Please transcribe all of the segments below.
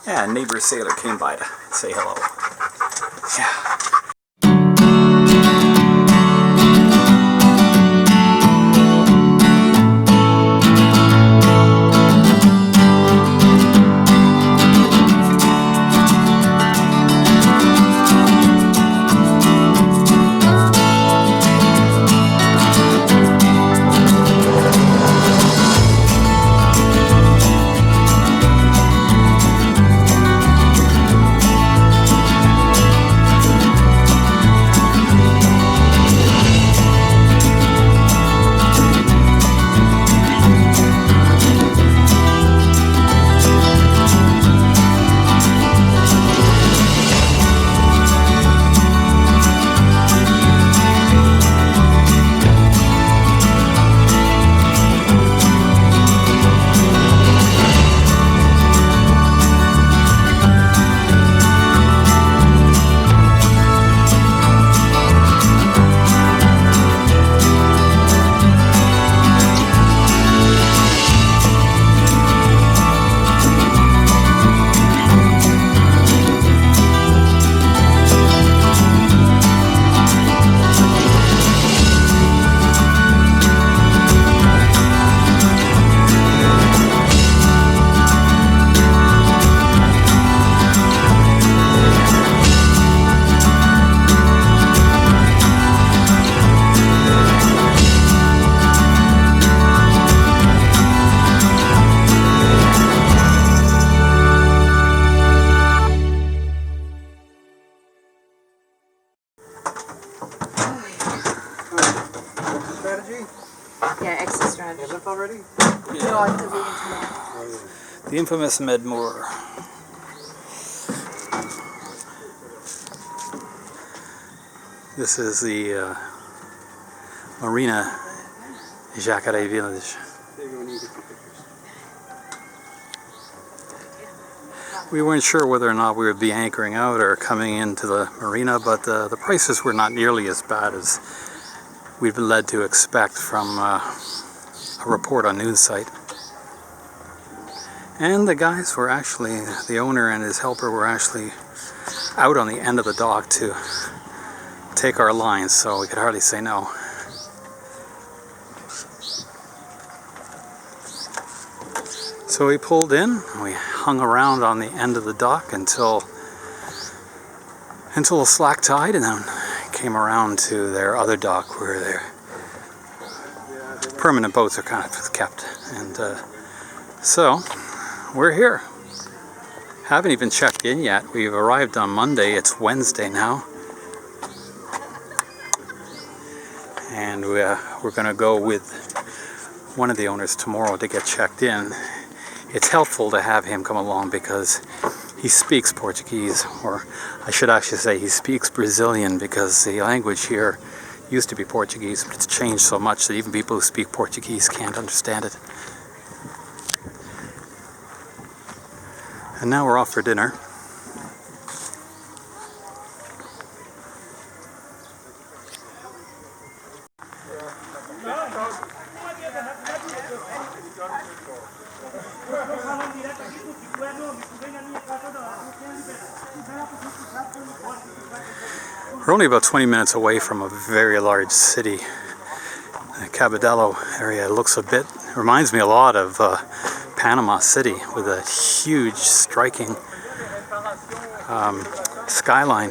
Yeah, a neighbor sailor came by to say hello. Yeah. Yeah, exit strategy. Is it already? Yeah. No, I have to wait until tomorrow. The infamous Medmore. This is the Marina Jacaré village. We weren't sure whether or not we would be anchoring out or coming into the marina, but the prices were not nearly as bad as we'd been led to expect from a report on news site. And the guys were actually, the owner and his helper were actually out on the end of the dock to take our lines, so we could hardly say no. So we pulled in, we hung around on the end of the dock until a slack tide, and then came around to their other dock where their permanent boats are kind of kept. And so we're here. Haven't even checked in yet. We've arrived on Monday. It's Wednesday now. And we're going to go with one of the owners tomorrow to get checked in. It's helpful to have him come along because he speaks Portuguese, or I should actually say he speaks Brazilian, because the language here used to be Portuguese, but it's changed so much that even people who speak Portuguese can't understand it. And now we're off for dinner. We're only about 20 minutes away from a very large city. The Cabedelo area looks reminds me a lot of Panama City, with a huge, striking skyline.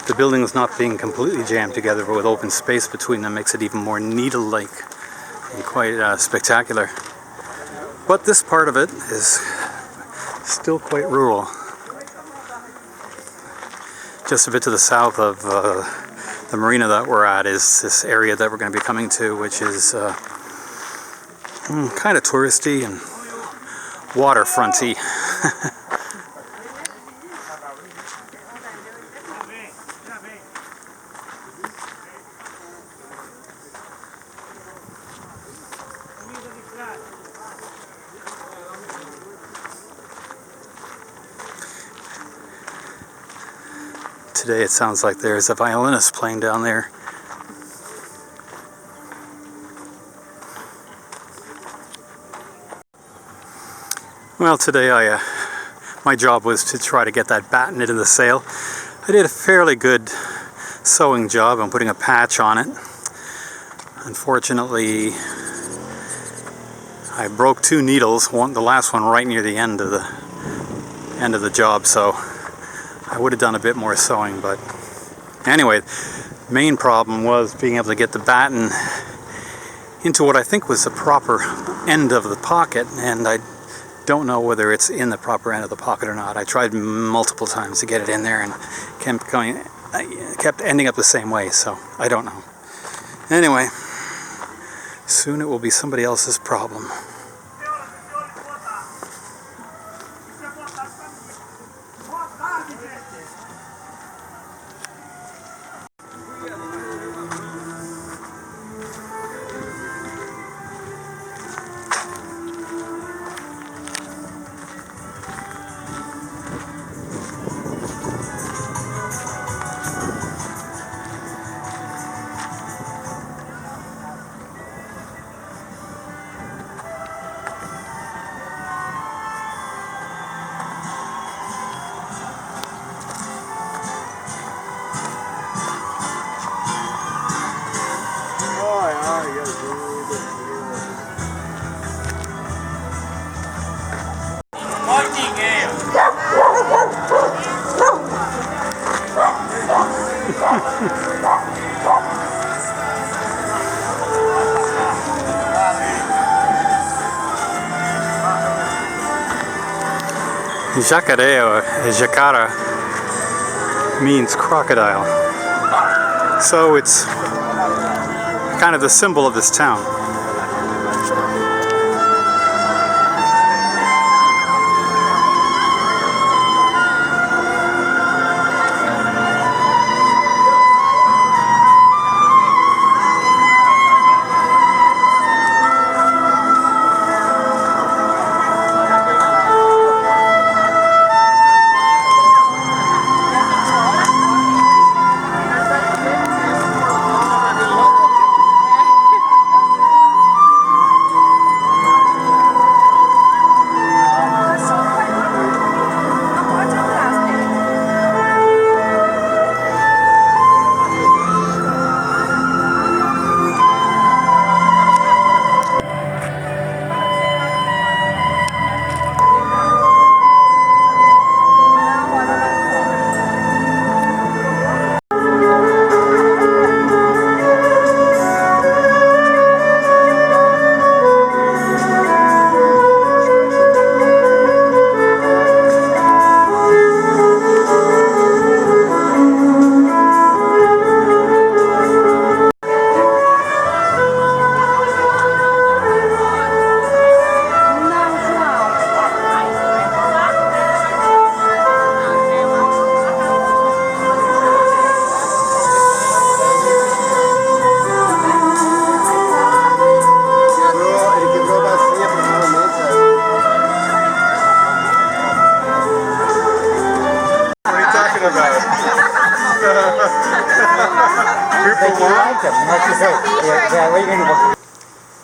The buildings not being completely jammed together, but with open space between them, makes it even more needle-like and quite spectacular. But this part of it is still quite rural. Just a bit to the south of the marina that we're at is this area that we're going to be coming to, which is kind of touristy and waterfronty. Today it sounds like there's a violinist playing down there. Well, today I my job was to try to get that batten into the sail. I did a fairly good sewing job. I'm putting a patch on it. Unfortunately, I broke 2 needles, the last one right near the end of the job, so I would have done a bit more sewing, but anyway, main problem was being able to get the batten into what I think was the proper end of the pocket, and I don't know whether it's in the proper end of the pocket or not. I tried multiple times to get it in there and kept ending up the same way, so I don't know. Anyway, soon it will be somebody else's problem. Jacaré, or Jacaré, means crocodile. So it's kind of the symbol of this town.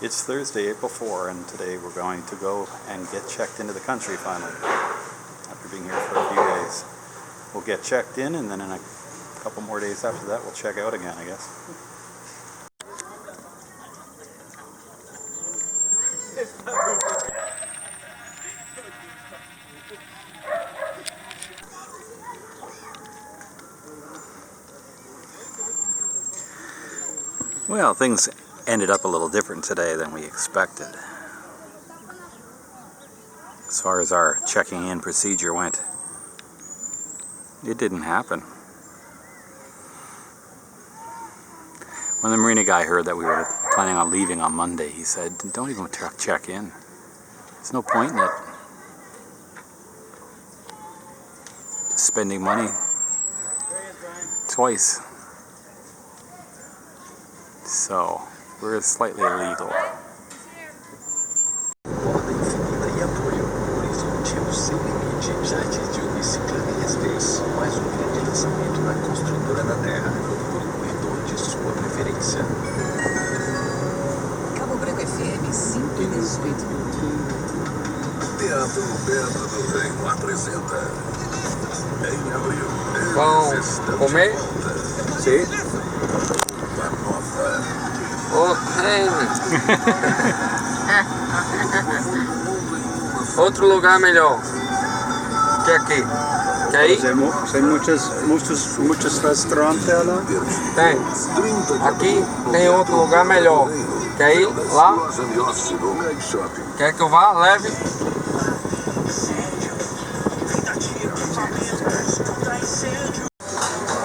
It's Thursday, April 4, and today we're going to go and get checked into the country finally. After being here for a few days. We'll get checked in, and then in a couple more days after that we'll check out again, I guess. Well, things ended up a little different today than we expected. As far as our checking in procedure went, it didn't happen. When the marina guy heard that we were planning on leaving on Monday, he said, "Don't even check in. There's no point in it. Just spending money twice." So, we're slightly illegal. Te amo. Vão comer? Sim. Ok. Outro lugar melhor que aqui. Quer ir? Tem muitos restaurantes lá. Tem. Aqui tem outro lugar melhor. Quer ir lá? Quer que eu vá? Leve?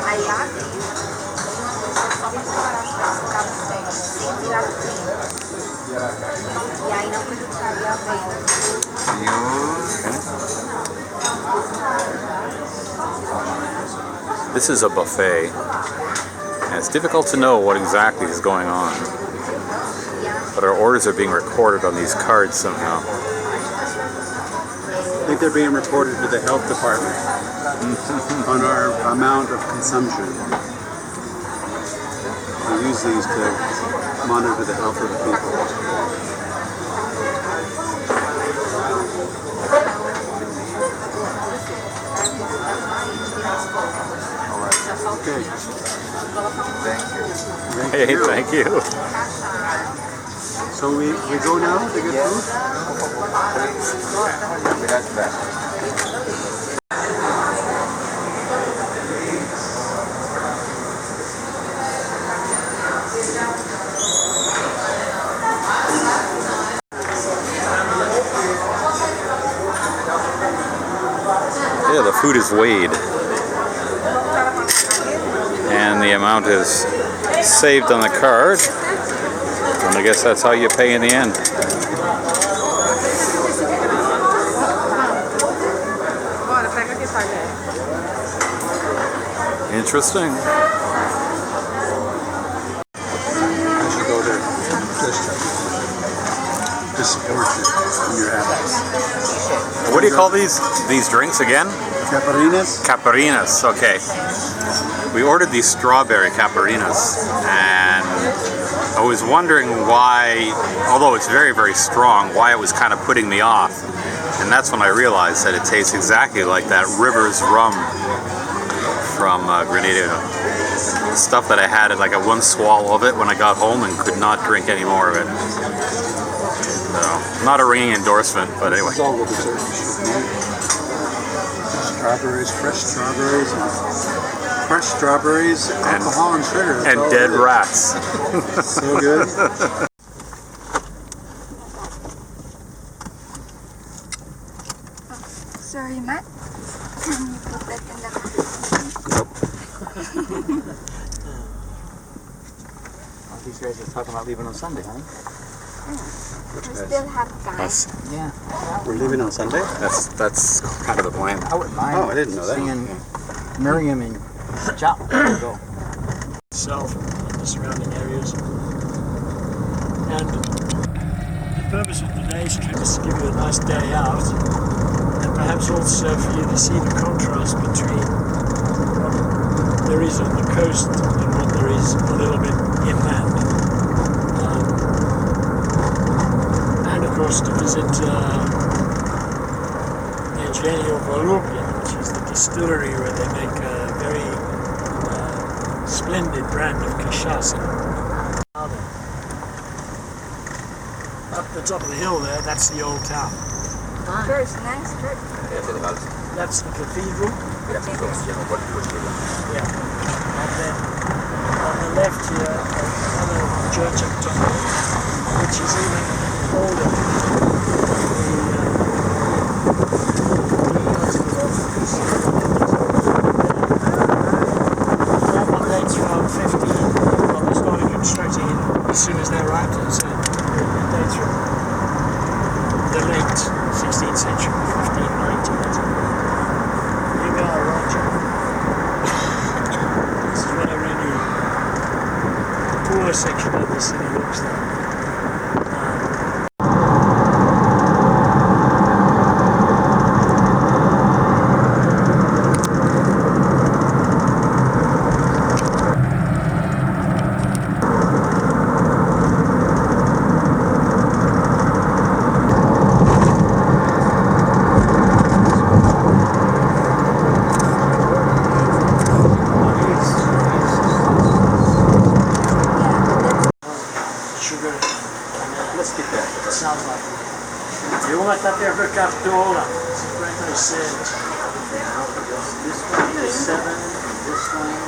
Aí lá dentro, só pra separar as peças, ficava sem virar frio. E aí não prejudicaria a venda. This is a buffet, and it's difficult to know what exactly is going on. But our orders are being recorded on these cards somehow. I think they're being reported to the health department on our amount of consumption. We use these to monitor the health of the people. Okay. Hey, thank you. So we go now to get food? Yeah, the food is weighed. And the amount is saved on the card. And I guess that's how you pay in the end. Interesting. I should go there to support you in your efforts. What do you call these drinks again? Caparinas? Caparinas, okay. We ordered these strawberry caparinas, and I was wondering why, although it's very, very strong, why it was kind of putting me off. And that's when I realized that it tastes exactly like that Rivers rum from Grenada. The stuff that I had at like a one swallow of it when I got home and could not drink any more of it. So, not a ringing endorsement, but anyway. It's all the dessert. Strawberries, fresh strawberries, alcohol and sugar. And dead rats. So good. Sorry, Matt. Can you put that in the These guys are talking about leaving on Sunday, huh? We still have time. Yeah. We're leaving on Sunday? That's kind of the plan. I wouldn't mind. Oh, I didn't know that. Seeing Miriam and Chop go. Itself and the surrounding areas. And the purpose of today's trip is to give you a nice day out, and perhaps also for you to see the contrast between what there is on the coast and what there is a little bit inland. And of course to visit the Ingenio Volubian, which is the distillery where they make a very splendid brand of Cachaça. Up the top of the hill there, that's the old town. Church, nice church. That's the cathedral. Yeah. And then on the left here, another church up top, which is even older. That one dates from 15. Well, they started constructing it as soon as they arrived here, so it dates from the late 16th century, 1590. You go, Roger. This is what a really poor section of the city looks like. quebra cartola. Cinquenta e sete. This one is 7. This one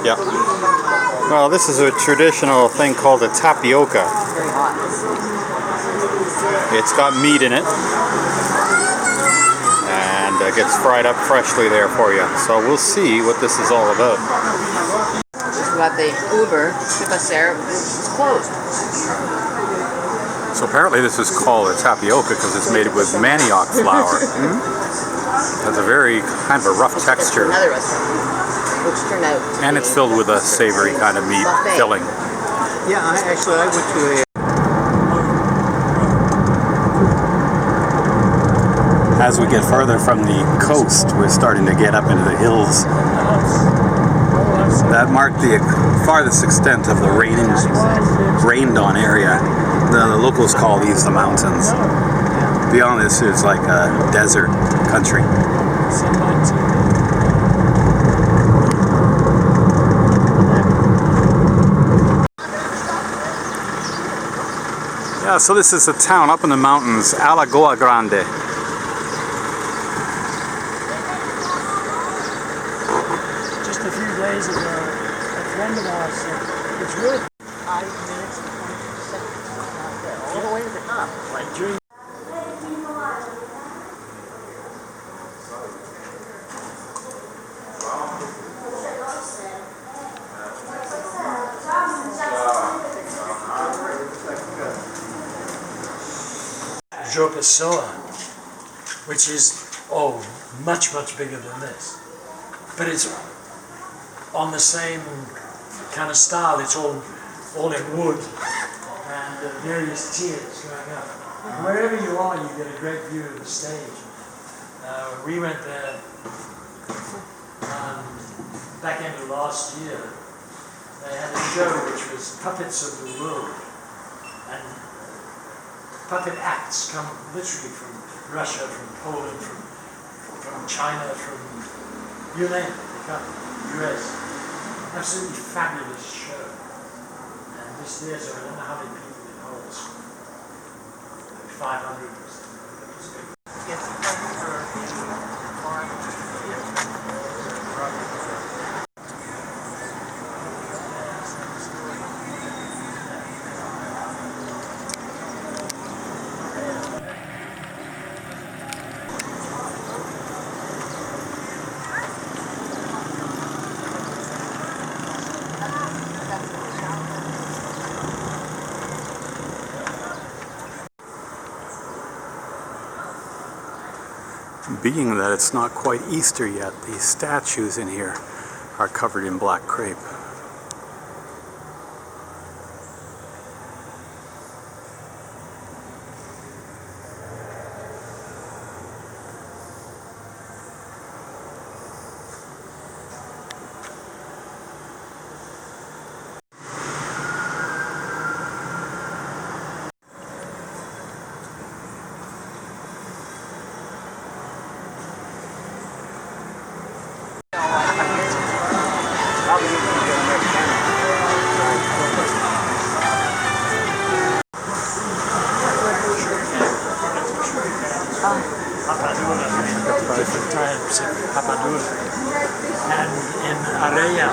Yeah. Well, this is a traditional thing called a tapioca. Very hot. It's got meat in it. And gets fried up freshly there for you. So we'll see what this is all about. We got the Uber to Passer. It's closed. So apparently this is called a tapioca because it's made with manioc flour. Has a very kind of a rough texture. Another restaurant, which turned out. And it's filled with a savory kind of meat filling. Yeah, I went to a. As we get further from the coast, we're starting to get up into the hills. That marked the farthest extent of the rained-on area. The locals call these the mountains. Beyond this is like a desert country. Yeah, so this is a town up in the mountains, Alagoa Grande. Just a few days ago, a friend of ours said, it's really 5 minutes and 20 seconds. All the way to the top. Like during João Pessoa, which is, much bigger than this. But it's on the same kind of style. It's all in wood and various tiers going up. Wherever you are, you get a great view of the stage. We went there back end of last year. They had a show which was Puppets of the World, and puppet acts come literally from Russia, from Poland, from China, from you name it, they come, US. Absolutely fabulous show. And this theatre, I don't know how many people it holds. 500 or something. It was good. Being that it's not quite Easter yet, the statues in here are covered in black crepe. And in Area,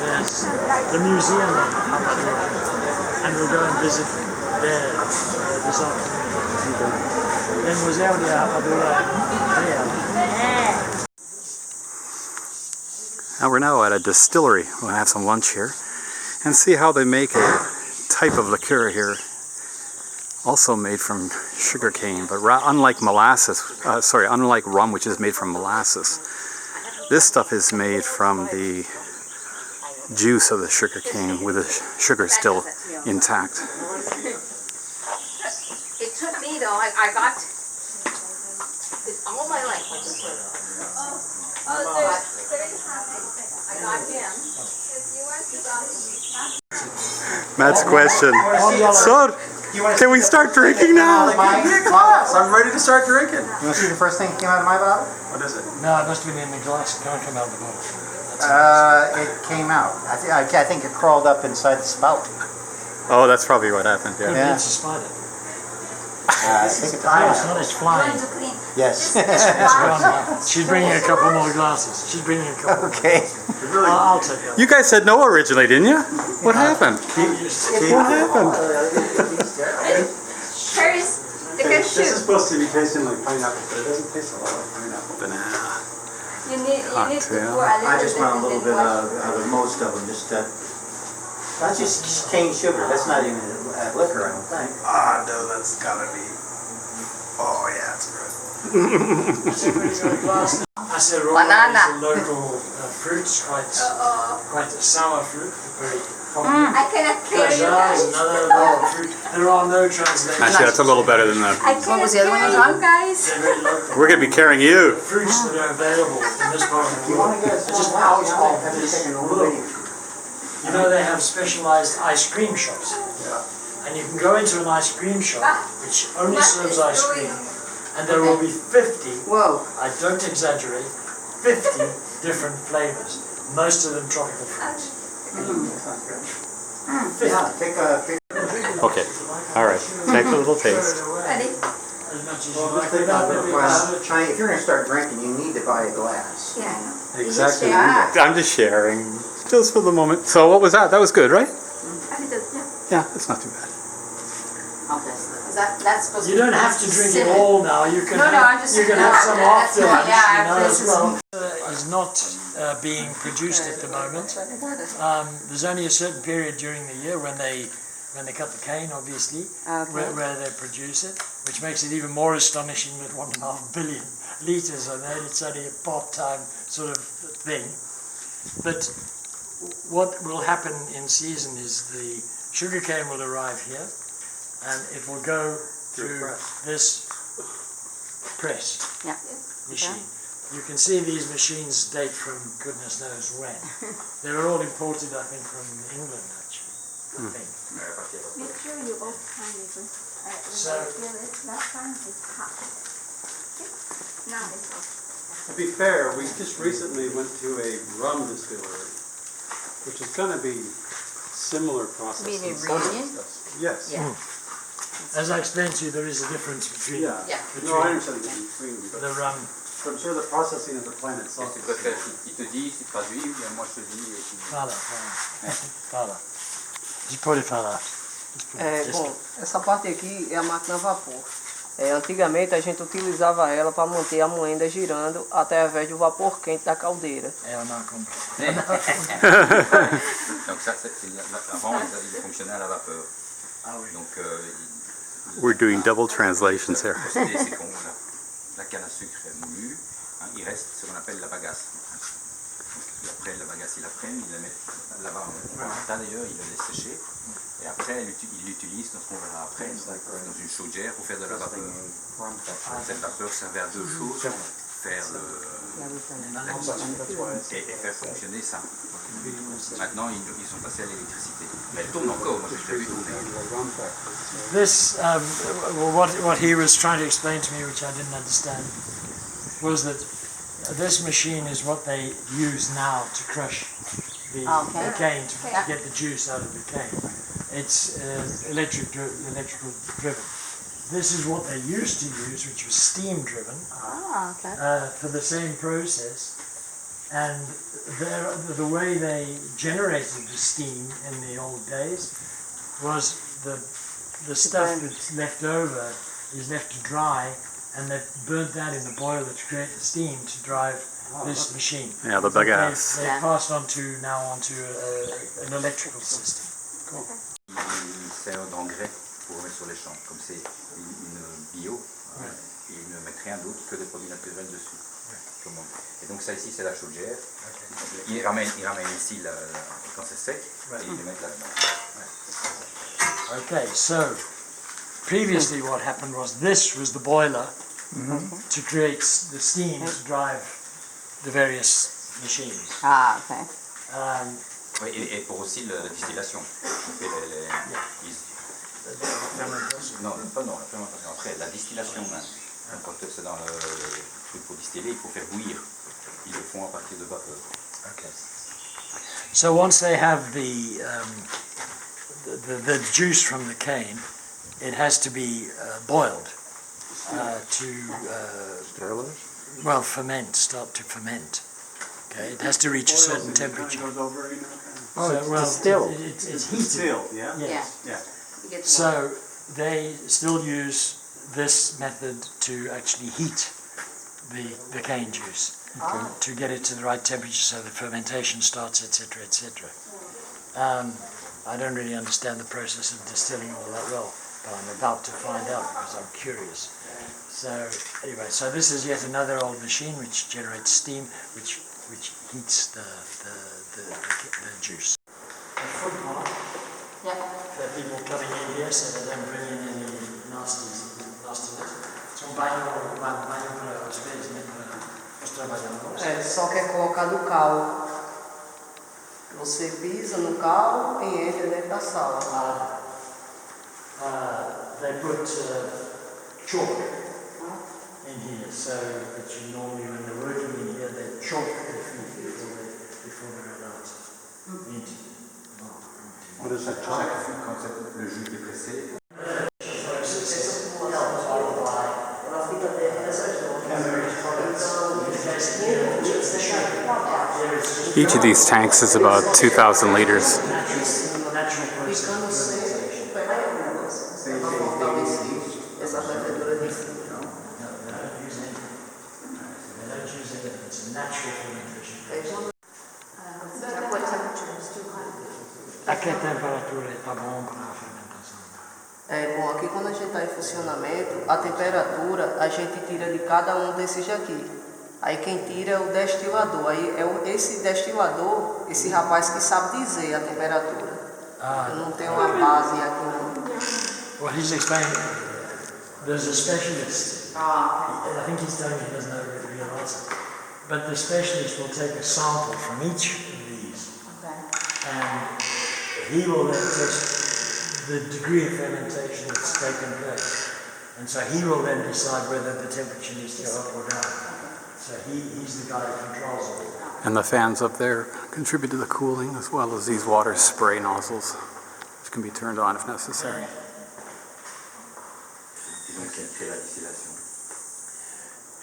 there's the museum of Atalanta, and we'll go and visit there this afternoon. El Museo de Atalanta. Now we're now at a distillery. We'll have some lunch here and see how they make a type of liqueur here, also made from sugarcane, but unlike unlike rum, which is made from molasses. This stuff is made from the juice of the sugarcane with the sugar still intact. It took me though, I got all my life. I got him. Matt's question. So, can we start drinking now? I'm ready to start drinking. You want to see the first thing that came out of my bottle? What is it? No, it must have been in the glass. It can't come out of the bottle. It came out. I think it crawled up inside the spout. Oh, that's probably what happened, yeah. Yeah. It's a spider. I think it's a No, it's fire. not. It's You flying. want to clean. Yes. It's gone now. She's bringing a couple more glasses. She's bringing a couple. Okay. I'll take it. You guys said no originally, didn't you? What happened? What happened? First, the This is cashew. supposed to be tasting like pineapple, but it doesn't taste a lot like pineapple. Banana. You need to Cocktail. pour a little I just want a little and bit then wash. out of most of them. That's just cane sugar. That's not even liquor, I don't think. Ah, no, that's gotta be. Oh, yeah, it's good. Acerola Banana. is a local fruit. It's quite a sour fruit. Very popular. I cannot carry you Cachaça is guys. another local fruit. There are no translations. Actually, that's a little better than that. I cannot carry you guys. They're very local. We're going to be carrying you. Fruits that are available in this part of the You world. want to get a They're just small out house, of have you this taken a world. little bit? You know they have specialized ice cream shops. And you can go into an ice cream shop which only What serves is ice doing? cream. And there will be 50, Whoa. I don't exaggerate, 50 different flavors. Most of them tropical fruits. 50. Yeah, take a Okay. All right. Take a little taste. Ready? As much as you like without maybe Well, if you're going to start drinking, you need to buy a glass. Yeah, I know. Exactly. Yeah. I'm just sharing, just for the moment. So what was that? That was good, right? I did it, yeah. Yeah, it's not too bad. Okay, so that's supposed You don't have to drink it all now. You can No, no, have, I'm just- you can no, have some that's after fine, lunch, yeah, you know, this as well. Is not being produced at the moment. There's only a certain period during the year when they cut the cane, obviously, where they produce it, which makes it even more astonishing that 1.5 billion liters are there. It's only a part-time sort of thing. But what will happen in season is the sugarcane will arrive here, and it will go through this press Yeah. machine. You can see these machines date from goodness knows when. They were all imported, I think, from England, actually. I think. Make sure you both time it. So- Feel it. That time is hot. Okay. Now it's off. To be fair, we just recently went to a rum distillery, which is gonna be similar process. Meaning in some reunion? aspects. Yes. Yeah. As I explained to you, there is a difference between Yeah. Yeah. No, I understand the between, but the rum. I'm sure the processing of the plant Qu'est-ce itself. que tu préfères? Il te dit, tu traduis, ou bien moi je te dis. Et tu... Fala. De pode falar. Bom, essa parte aqui é a máquina a vapor. Antigamente a gente utilizava ela para manter a moenda girando através do vapor quente da caldeira. Ela não compra. Donc ça, avant, il fonctionnait à la vapeur. Donc, We're doing double translations here. le procédé, c'est qu'on la canne à sucre est moulue, hein, il reste ce qu'on appelle la bagasse. Donc, après la bagasse, il la prenne, il la met là-bas à l'intérieur, il la laisse sécher. Et après, il l'utilise dans ce qu'on verra après, dans une chaudière pour faire de la vapeur. Cette vapeur servait à deux choses, faire et faire fonctionner ça. Maintenant, ils sont passés à l'électricité. Mais elle tourne encore, moi j'ai déjà vu tourner. This, what he was trying to explain to me, which I didn't understand, was that this machine is what they use now to crush the cane, to get the juice out of the cane. It's electrical driven. This is what they used to use, which was steam driven, for the same process. And the way they generated the steam in the old days was the stuff that's left over is left to dry, and they burnt that in the boiler to create the steam to drive this machine. Yeah, the bagasse. They've passed on to an electrical system. Cool. Il sert d'engrais pour mettre sur les champs. Comme c'est une bio, il ne met rien d'autre que des produits naturels dessus. Et donc ça ici c'est la chaudière. Il ramène ici quand c'est sec et il le met là-dedans. Okay, so previously what happened was this was the boiler to create the steam to drive the various machines. Ah, okay. Oui, et pour aussi la distillation. On fait non, pas non, la fermentation. Après, la distillation, hein, quand c'est dans le truc pour distiller, il faut faire bouillir. Ils le font à partir de vapeur. Okay. So once they have the juice from the cane, it has to be boiled to start to ferment. Okay, it has to reach a certain temperature. Goes over, It's heated. Distilled, yeah? Yes. Yeah. You get So they still use this method to actually heat the cane juice to get it to the right temperature so the fermentation starts, etc., etc. I don't really understand the process of distilling all that well, but I'm about to find out because I'm curious. So anyway, so this is yet another old machine which generates steam, which heats the juice. A footpath for people coming in here so they don't bring in any nastiness. São banho para os pés, né, para os trabalhadores. É, só que é colocado o cal. Você pisa no cal e entra dentro da sala. They put chalk in here, so that you normally, when they're working in here, they chalk their feet before they're allowed into. What is that? Chaque fût, quand le jus est pressé, Each of these tanks is about 2,000 liters. A que temperatura está bom para a fermentação? É, bom, aqui quando a gente está em funcionamento, a temperatura a gente tira de cada um desses aqui. Aí quem tira é o destilador. Aí é esse destilador, esse rapaz que sabe dizer a temperatura. Eu não tenho uma base aqui não. Well, he's explaining, there's a specialist. I think he's telling me he doesn't know the real answer. But the specialist will take a sample from each of these. And he will then test the degree of fermentation that's taken place. And so he will then decide whether the temperature needs to go up or down. So he's the guy who controls it. And the fans up there contribute to the cooling, as well as these water spray nozzles, which can be turned on if necessary.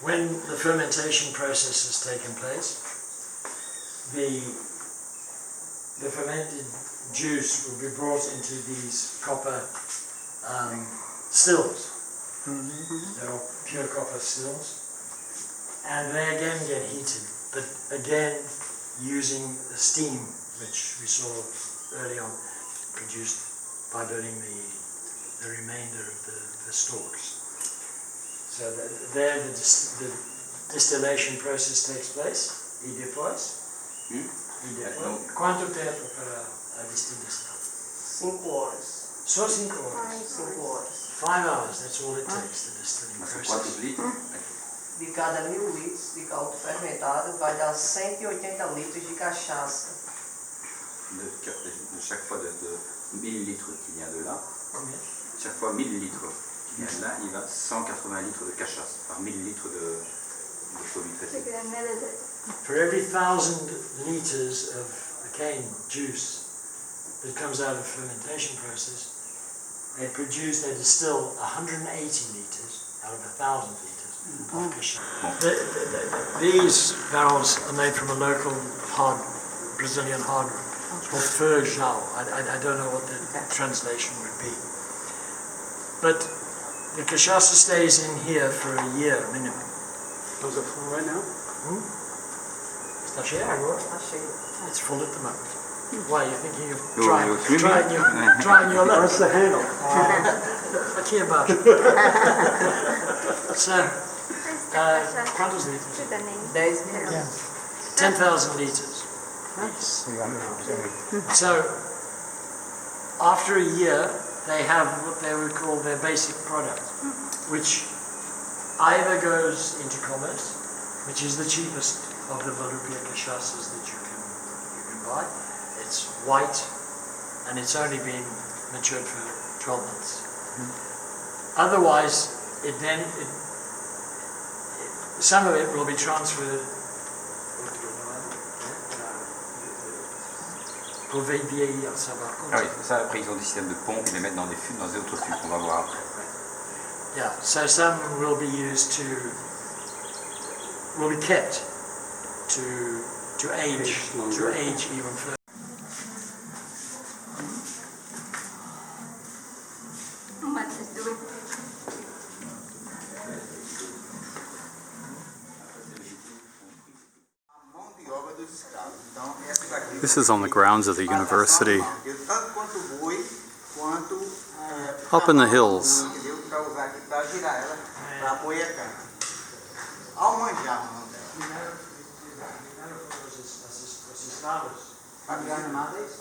When the fermentation process has taken place, the fermented juice will be brought into these copper stills. They're all pure copper stills. And they again get heated, but again using the steam which we saw early on, produced by burning the remainder of the stalks. So there the distillation process takes place. E depois? Quanto tempo para a distillação? 5 horas. Só 5 horas? 5 horas. 5 hours, that's all it takes, the distilling mas process. quantos litros? De cada 1000 litros de caldo fermentado vai dar 180 litros de cachaça. De chaque fois de 1000 litres qui vient de là, Combien? chaque fois 1000 litres qui vient de là, il va 180 litres de cachasse par 1000 litres de produits traités. For every 1,000 liters of the cane juice that comes out of the fermentation process, they distill 180 liters out of 1,000 liters of cachaça. These barrels are made from a local Brazilian hardwood. It's called Feijão. I don't know what the translation would be. But the cachaça stays in here for a year minimum. How's it full right now? Está cheio agora? Tá cheio. It's full at the moment. Why, you're thinking of You're swimming? trying your luck? Where's the handle? Aqui embaixo. So, quantos litros? 10 mil. 10,000 liters. So, after a year, they have what they would call their basic product, which either goes into commerce, which is the cheapest of the Valupia cachaças that you can buy. It's white, and it's only been matured for 12 months. Otherwise, some of it will be transferred pour vieillir, ça va. Ah oui, ça après ils ont des systèmes de pompes, ils les mettent dans des fûts, dans des autres fûts, on va voir après. Yeah, so some will be used will be kept to age even further. This is on the grounds of the university, up in the hills.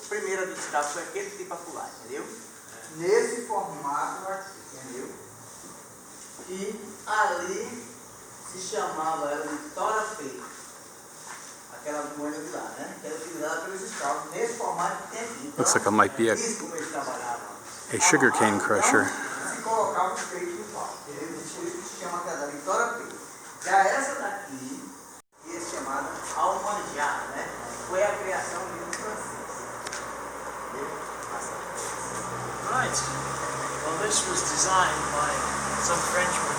Primeira dos escravos foi aquele tipo acolá, entendeu? Nesse formato aqui, entendeu? E ali se chamava ela de tora feita. Aquela moeda de lá, né? Que era utilizada pelos escravos. Nesse formato que tem aqui. Então, Looks like it might be a sugarcane crusher. Se colocava os peitos no pau, entendeu? Por isso que se chama aquela de tora feita. Já essa daqui, que é chamada almanjada, né? Foi a criação de um francês. Right. Well, this was designed by some Frenchmen,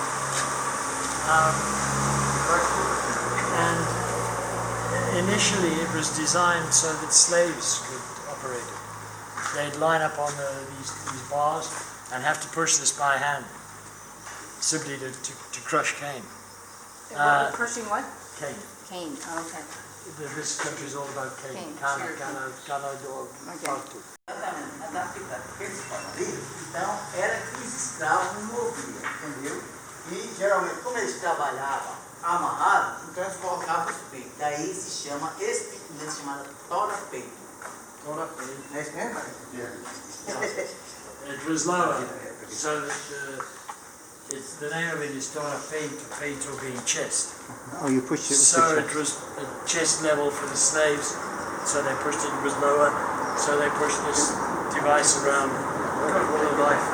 and initially it was designed so that slaves could operate it. They'd line up on these bars and have to push this by hand, simply to crush cane. Crushing what? Cane. Cane. Oh, okay. This country is all about cane. Cane, Cana, sure. cana do alto. Exatamente, adaptado porque eles falam ali, então era que os escravos moviam, entendeu? E geralmente, como eles trabalhavam amarrados, então eles colocavam os peitos. Daí se chama esse tipo de chamada tora-peito. Tora-peito. Não é isso mesmo? It was lower, so that the name of it is tora-peito being chest. Oh, you push it. So it was a chest level for the slaves, so they pushed it was lower, so they pushed this device around. God, what a life.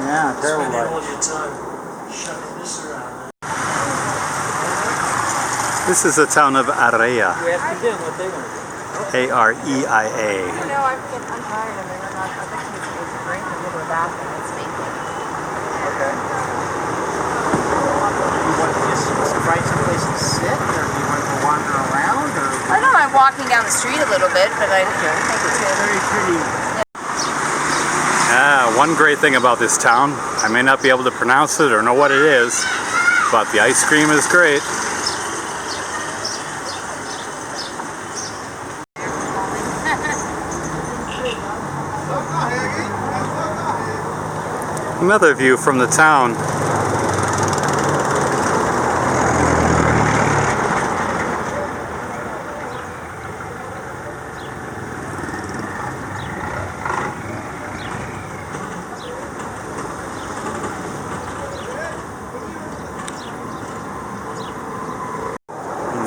Yeah, terrible spending life. all your time shoving this around. This is the town of Areia, We have to do what they want to do. A-R-E-I-A. You know, I'm tired of it. I think it's a drink and go to the bathroom. It's making. Okay. You want to just find some place to sit, or do you want to wander around, or? I don't mind walking down the street a little bit, but I think it's Very pretty. One great thing about this town, I may not be able to pronounce it or know what it is, but the ice cream is great. Another view from the town.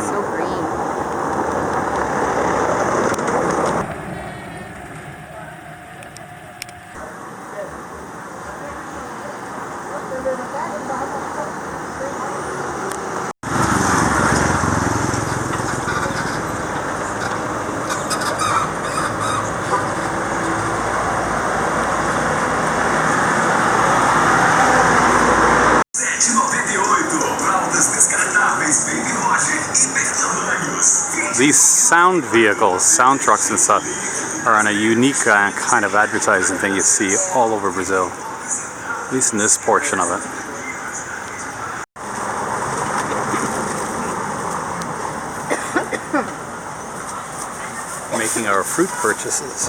so green. These sound vehicles, sound trucks and stuff, are on a unique kind of advertising thing you see all over Brazil, at least in this portion of it. Making our fruit purchases.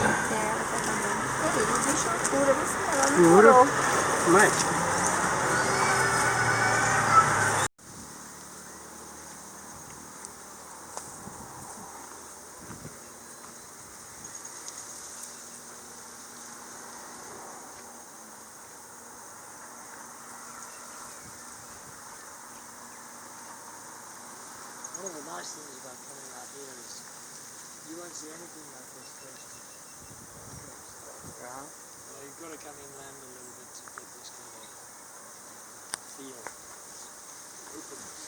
One of the nice things about coming out here is you won't see anything like this first. You've got to come inland a little bit to get this kind of feel. Openness.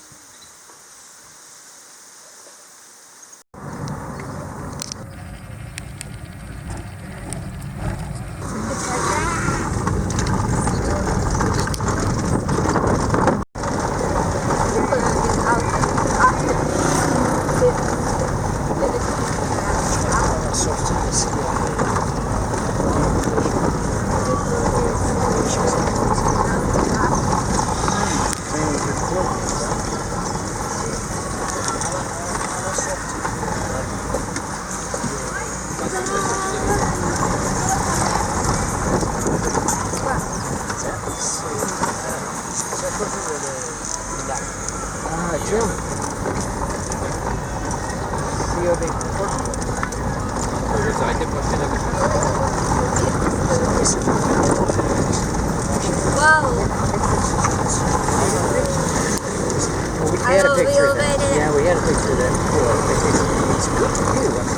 Well, we had a picture of that. Yeah, we had a picture of that before. It's good to do. I